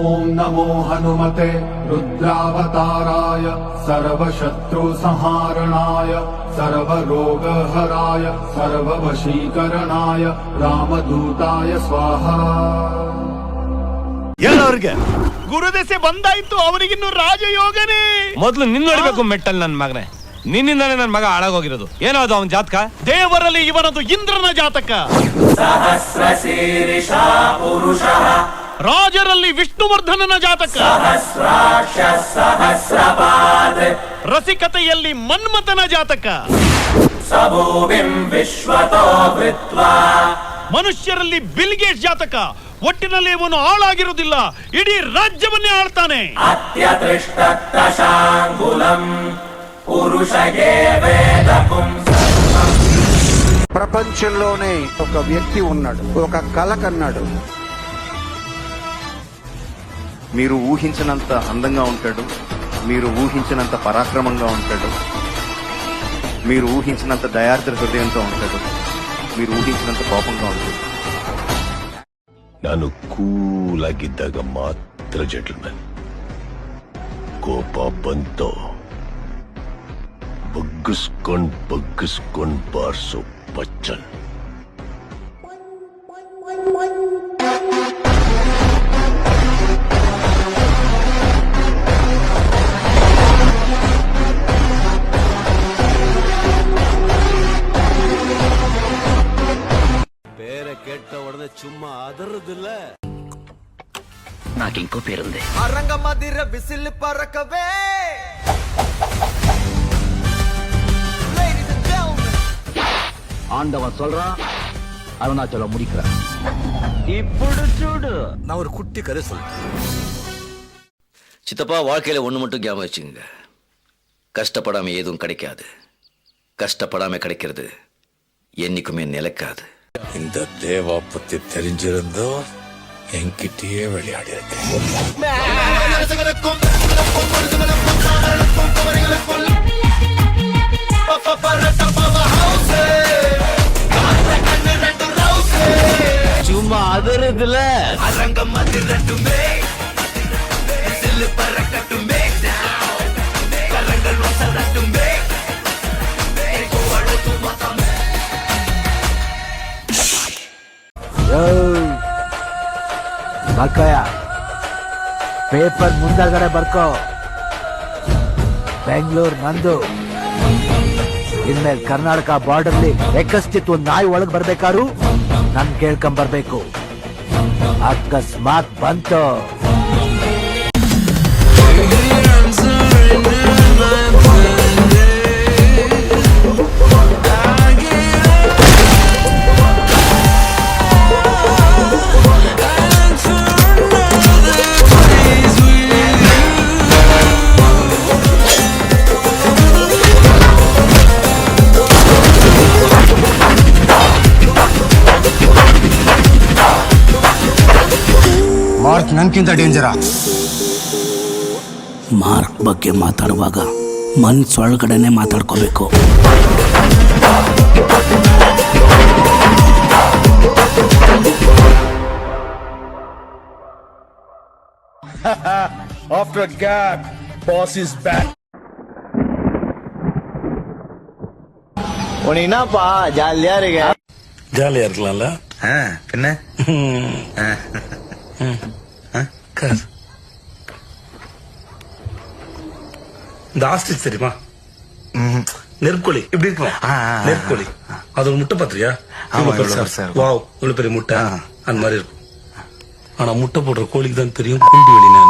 ओम नमो हनुमते रुद्रावताराय सर्वशत्रुसंहारणाय सर्वरोगहराय सर्ववशीकरणाय रामदूताय स्वाहा। ಅವ್ರಿಗೆ ಗುರುದೆಸೆ ಬಂದಾಯ್ತು, ಅವರಿಗಿನ್ನು ರಾಜಯೋಗನೇ. ಮೊದಲು ನಿನ್ನ ನೋಡ್ಬೇಕು ಮೆಟ್ಟಲ್ ನನ್ನ ಮಗನೇ, ನಿನ್ನಿಂದಾನೆ ನನ್ನ ಮಗ ಹಾಳಾಗೋಗಿರೋದು. ಏನೋ ಅದು ಅವನ ಜಾತಕ. ದೇವರಲ್ಲಿ ಇವನದು ಇಂದ್ರನ ಜಾತಕ. ಸಹಸ್ರಶೀರ್ಷ ಪುರುಷಃ ರಾಜರಲ್ಲಿ ವಿಷ್ಣುವರ್ಧನನ ಜಾತಕ. ಸಹಸ್ರಾಕ್ಷ ಸಹಸ್ರಪಾದ ರಸಿಕತೆಯಲ್ಲಿ ಮನ್ಮಥನ ಜಾತಕ. ಸಭೂಮಿಂ ವಿಶ್ವತೋ ವೃತ್ವಾ ಮನುಷ್ಯರಲ್ಲಿ ಬಿಲ್ಗೇಟ್ಸ್ ಜಾತಕ. ಒಟ್ಟಿನಲ್ಲಿ ಇವನು ಹಾಳಾಗಿರುವುದಿಲ್ಲ, ಇಡೀ ರಾಜ್ಯವನ್ನೇ ಆಳ್ತಾನೆ. అత్యతృష్టశాంగులం పురుషగే వేదకుం. ప్రపంచంలోనే ఒక వ్యక్తి ఉన్నాడు, ఒక కళ కన్నాడు. మీరు ఊహించినంత అందంగా ఉంటాడు, మీరు ఊహించినంత పరాక్రమంగా ఉంటాడు, మీరు ఊహించినంత దయార్ద్ర హృదయంతో ఉంటాడు, మీరు ఊహించినంత కోపంగా ఉంటాడు. ನಾನು ಕೂಲಾಗಿದ್ದಾಗ ಮಾತ್ರ ಜೆಂಟಲ್ಮನ್. ಕೋಪ ಬಂತೋ ಬಗ್ಗಿಸ್ಕೊಂಡ್ ಬಾರ್ಸೋ ಬಚ್ಚನ್. ಬೇರೆ ಕೆಟ್ಟ ಹೊಡೆದ ಚುಮ್ಮ ಅದರದಿಲ್ಲ. నాకు ఇంకో పేరుంది. అరంగమదిర విసిల్ పరకవే. ஆண்டவன் சொல்றான், அருணாச்சலம் முடிக்கிறா. ఇప్పుడు చూడు, நான் ஒரு குட்டி கதை சொல்றேன். சித்தப்பா, வாழ்க்கையில ஒண்ணு மட்டும் ஞாபகம் வச்சுங்க, கஷ்டப்படாம எதுவும் கிடைக்காது, கஷ்டப்படாம கிடைக்கிறது என்னைக்குமே நிலைக்காது. இந்த தேவா பத்தி தெரிஞ்சிருந்தோ என்கிட்டயே விளையாடி இருக்கேன். சும்மா அதறதுல அரங்கம் அதிரட்டுமே, விசில் பறக்கட்டுமே, கரங்கள் வசரட்டுமே. ಬರ್ಕೋಯ, ಪೇಪರ್ ಮುಂದಗಡೆ ಬರ್ಕೋ. ಬೆಂಗಳೂರು ನಂದು. ಇನ್ಮೇಲೆ ಕರ್ನಾಟಕ ಬಾರ್ಡರ್ಲಿ ಎಕ್ಕಸ್ತಿತ್ತು ಒಂದು ನಾಯಿ ಒಳಗ್ ಬರ್ಬೇಕಾದ್ರು ನನ್ ಕೇಳ್ಕೊಂಡ್ ಬರ್ಬೇಕು. ಅಕಸ್ಮಾತ್ ಬಂತು ಮಾರ್ಕ್ ನಂಗಿಂತ ಡೇಂಜರಾ. ಮಾರ್ಕ್ ಬಗ್ಗೆ ಮಾತಾಡುವಾಗ ಮನ್ಸೊಳಗಡೆನೆ ಮಾತಾಡ್ಕೋಬೇಕು. After a gap, boss is back. உனப்பா ஜாலியா இருக்க. ஜாலியா இருக்கலாம்ல. பின்ன இந்த ஆஸ்ட்ரிச் தெரியுமா, நெற்கோழி இப்படி இருக்கும், நெற்கோழி. அது ஒரு முட்டை பாத்திரியா? வாவ், இவ்வளவு பெரிய முட்டை அந்த மாதிரி இருக்கும். ஆனா முட்டை போடுற கோழிக்கு தான் தெரியும் குண்டு வெளினா.